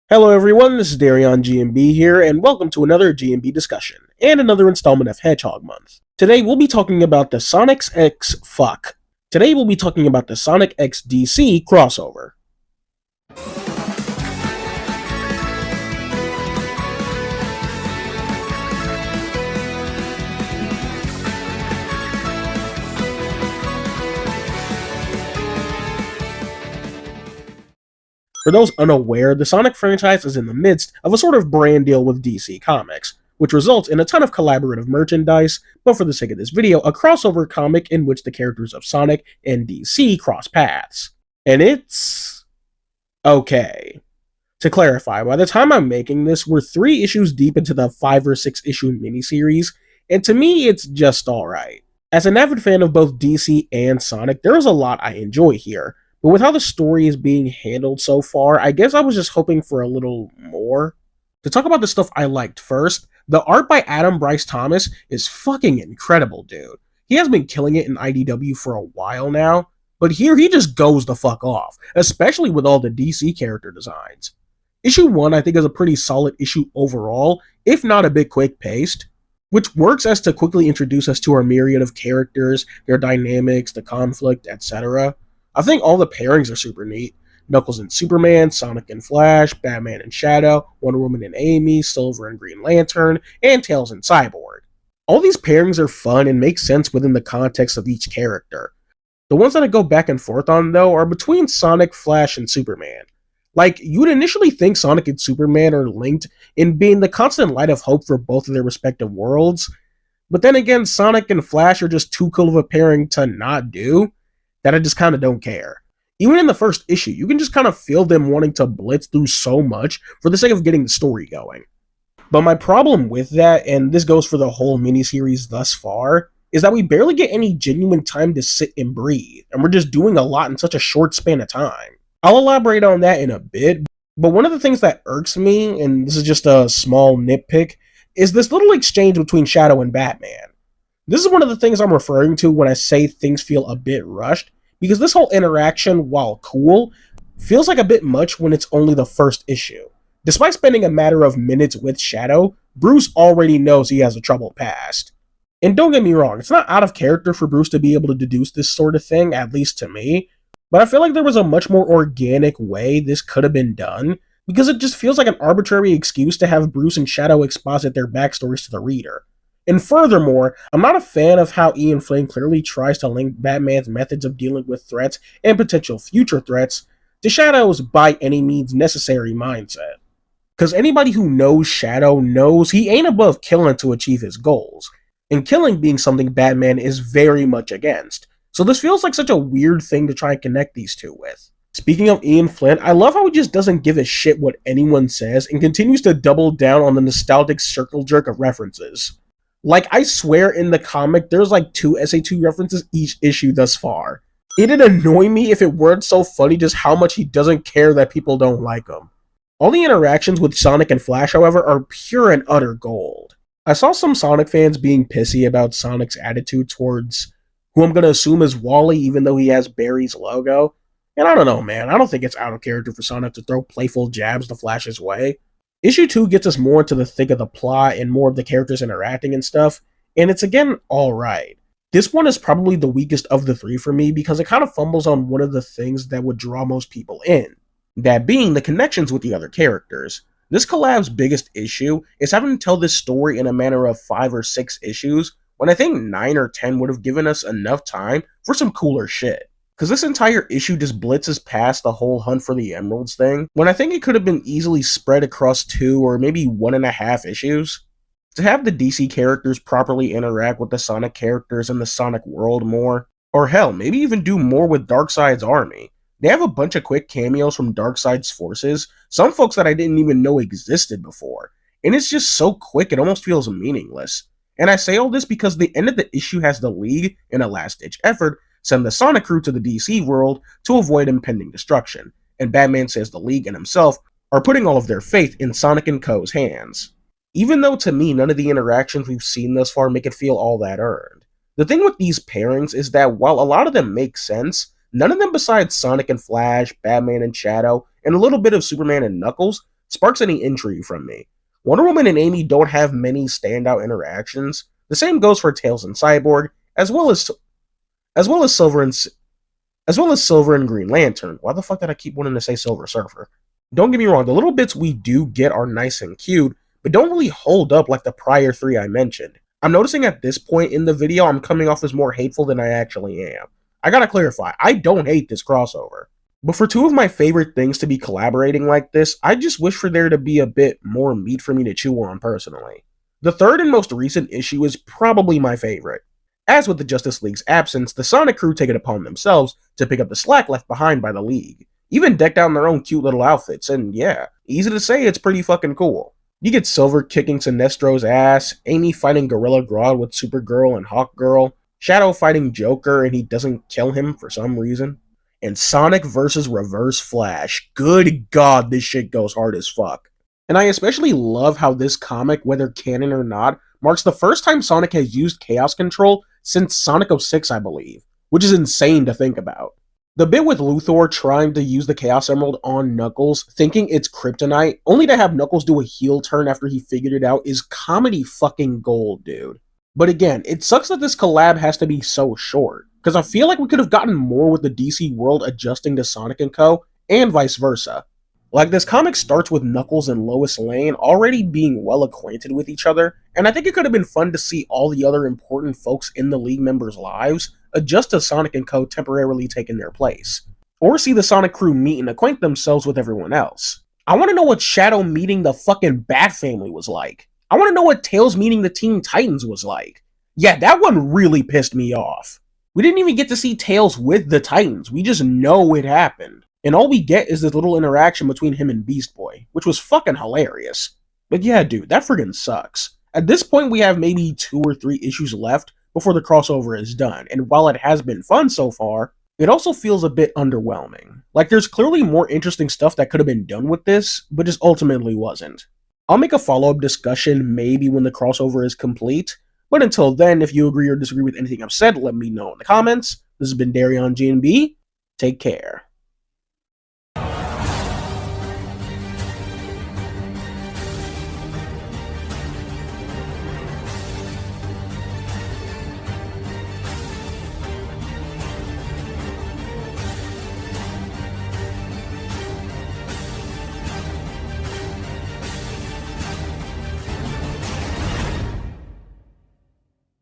Hello everyone, this is Darion GNB here, and welcome to another GNB discussion, and another installment of Hedgehog Month. Today we'll be talking about the Today we'll be talking about the Sonic X DC crossover. For those unaware, the Sonic franchise is in the midst of a sort of brand deal with DC Comics, which results in a ton of collaborative merchandise, but for the sake of this video, a crossover comic in which the characters of Sonic and DC cross paths. And it's okay. To clarify, by the time I'm making this, we're 3 issues deep into the 5 or 6 issue miniseries, and to me, it's just alright. As an avid fan of both DC and Sonic, there is a lot I enjoy here, but with how the story is being handled so far, I guess I was just hoping for a little more. To talk about the stuff I liked first, the art by Adam Bryce Thomas is fucking incredible, dude. He has been killing it in IDW for a while now, but here he just goes the fuck off, especially with all the DC character designs. Issue 1 I think is a pretty solid issue overall, if not a bit quick-paced, which works as to quickly introduce us to our myriad of characters, their dynamics, the conflict, etc. I think all the pairings are super neat. Knuckles and Superman, Sonic and Flash, Batman and Shadow, Wonder Woman and Amy, Silver and Green Lantern, and Tails and Cyborg. All these pairings are fun and make sense within the context of each character. The ones that I go back and forth on, though, are between Sonic, Flash, and Superman. Like, you would initially think Sonic and Superman are linked in being the constant light of hope for both of their respective worlds, but then again, Sonic and Flash are just too cool of a pairing to not do, that I just kind of don't care. Even in the first issue, you can just kind of feel them wanting to blitz through so much for the sake of getting the story going. But my problem with that, and this goes for the whole miniseries thus far, is that we barely get any genuine time to sit and breathe, and we're just doing a lot in such a short span of time. I'll elaborate on that in a bit, but one of the things that irks me, and this is just a small nitpick, is this little exchange between Shadow and Batman. This is one of the things I'm referring to when I say things feel a bit rushed, because this whole interaction, while cool, feels like a bit much when it's only the first issue. Despite spending a matter of minutes with Shadow, Bruce already knows he has a troubled past. And don't get me wrong, it's not out of character for Bruce to be able to deduce this sort of thing, at least to me, but I feel like there was a much more organic way this could have been done, because it just feels like an arbitrary excuse to have Bruce and Shadow exposit their backstories to the reader. And furthermore, I'm not a fan of how Ian Flynn clearly tries to link Batman's methods of dealing with threats and potential future threats to Shadow's by any means necessary mindset. Because anybody who knows Shadow knows he ain't above killing to achieve his goals, and killing being something Batman is very much against. So this feels like such a weird thing to try and connect these two with. Speaking of Ian Flynn, I love how he just doesn't give a shit what anyone says and continues to double down on the nostalgic circle jerk of references. Like, I swear in the comic, there's like 2 SA2 references each issue thus far. It'd annoy me if it weren't so funny just how much he doesn't care that people don't like him. All the interactions with Sonic and Flash, however, are pure and utter gold. I saw some Sonic fans being pissy about Sonic's attitude towards who I'm gonna assume is Wally, even though he has Barry's logo. And I don't know, man, I don't think it's out of character for Sonic to throw playful jabs to Flash's way. Issue 2 gets us more into the thick of the plot and more of the characters interacting and stuff, and it's again alright. This one is probably the weakest of the 3 for me because it kind of fumbles on one of the things that would draw most people in, that being the connections with the other characters. This collab's biggest issue is having to tell this story in a manner of 5 or 6 issues, when I think 9 or 10 would have given us enough time for some cooler shit. Because this entire issue just blitzes past the whole hunt for the emeralds thing, when I think it could have been easily spread across 2 or maybe 1.5 issues. To have the DC characters properly interact with the Sonic characters in the Sonic world more, or hell, maybe even do more with Darkseid's army. They have a bunch of quick cameos from Darkseid's forces, some folks that I didn't even know existed before, and it's just so quick it almost feels meaningless. And I say all this because the end of the issue has the League, in a last-ditch effort, send the Sonic crew to the DC world to avoid impending destruction, and Batman says the League and himself are putting all of their faith in Sonic & Co.'s hands. Even though to me none of the interactions we've seen thus far make it feel all that earned. The thing with these pairings is that while a lot of them make sense, none of them besides Sonic and Flash, Batman and Shadow, and a little bit of Superman and Knuckles sparks any intrigue from me. Wonder Woman and Amy don't have many standout interactions. The same goes for Tails and Cyborg, as well as Silver and Green Lantern. Why the fuck did I keep wanting to say Silver Surfer? Don't get me wrong, the little bits we do get are nice and cute, but don't really hold up like the prior three I mentioned. I'm noticing at this point in the video I'm coming off as more hateful than I actually am. I gotta clarify, I don't hate this crossover. But for two of my favorite things to be collaborating like this, I just wish for there to be a bit more meat for me to chew on personally. The third and most recent issue is probably my favorite. As with the Justice League's absence, the Sonic crew take it upon themselves to pick up the slack left behind by the League. Even decked out in their own cute little outfits, and yeah, easy to say it's pretty fucking cool. You get Silver kicking Sinestro's ass, Amy fighting Gorilla Grodd with Supergirl and Hawkgirl, Shadow fighting Joker and he doesn't kill him for some reason, and Sonic versus Reverse Flash. Good god, this shit goes hard as fuck. And I especially love how this comic, whether canon or not, marks the first time Sonic has used Chaos Control since Sonic 06, I believe, which is insane to think about. The bit with Luthor trying to use the Chaos Emerald on Knuckles, thinking it's kryptonite, only to have Knuckles do a heel turn after he figured it out, is comedy fucking gold, dude. But again, it sucks that this collab has to be so short, because I feel like we could have gotten more with the DC world adjusting to Sonic & Co., and vice versa. Like, this comic starts with Knuckles and Lois Lane already being well acquainted with each other, and I think it could have been fun to see all the other important folks in the League members' lives adjust to Sonic & Co. temporarily taking their place. Or see the Sonic crew meet and acquaint themselves with everyone else. I want to know what Shadow meeting the fucking Bat Family was like. I want to know what Tails meeting the Teen Titans was like. Yeah, that one really pissed me off. We didn't even get to see Tails with the Titans, we just know it happened. And all we get is this little interaction between him and Beast Boy, which was fucking hilarious. But yeah, dude, that friggin' sucks. At this point, we have maybe 2 or 3 issues left before the crossover is done, and while it has been fun so far, it also feels a bit underwhelming. Like, there's clearly more interesting stuff that could have been done with this, but just ultimately wasn't. I'll make a follow-up discussion maybe when the crossover is complete, but until then, if you agree or disagree with anything I've said, let me know in the comments. This has been Darion GNB. Take care.